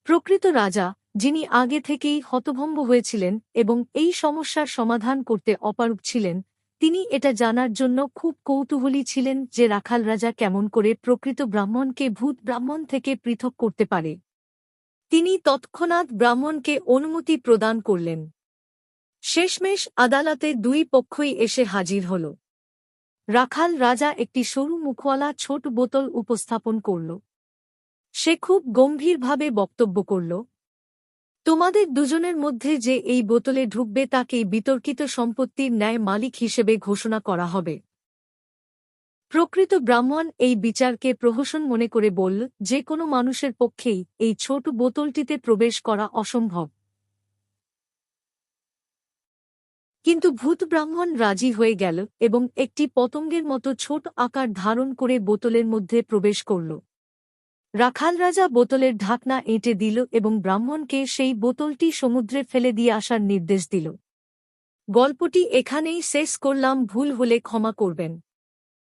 প্রকৃত রাজা, যিনি আগে থেকেই হতভম্ব হয়েছিলেন এবং এই সমস্যার সমাধান করতে অপারগ ছিলেন, তিনি এটা জানার জন্য খুব কৌতূহলী ছিলেন যে রাখাল রাজা কেমন করে প্রকৃত ব্রাহ্মণকে ভূত ব্রাহ্মণ থেকে পৃথক করতে পারে। তিনি তৎক্ষণাৎ ব্রাহ্মণকে অনুমতি প্রদান করলেন। শেষমেশ আদালতে দুই পক্ষই এসে হাজির হল। রাখাল রাজা একটি সরু মুখওয়ালা ছোট বোতল উপস্থাপন করল। সে খুব গম্ভীরভাবে বক্তব্য করল, তোমাদের দুজনের মধ্যে যে এই বোতলে ঢুকবে তাকেই বিতর্কিত সম্পত্তির ন্যায় মালিক হিসেবে ঘোষণা করা হবে। প্রকৃত ব্রাহ্মণ এই বিচারকে প্রহসন মনে করে বলল, যে কোনো মানুষের পক্ষেই এই ছোট বোতলটিতে প্রবেশ করা অসম্ভব। কিন্তু ভূত ব্রাহ্মণ রাজি হয়ে গেল এবং একটি পতঙ্গের মতো ছোট আকার ধারণ করে বোতলের মধ্যে প্রবেশ করল। রাখাল রাজা বোতলের ঢাকনা এঁটে দিল এবং ব্রাহ্মণকে সেই বোতলটি সমুদ্রে ফেলে দিয়ে আসার নির্দেশ দিল। গল্পটি এখানেই শেষ করলাম, ভুল হলে ক্ষমা করবেন।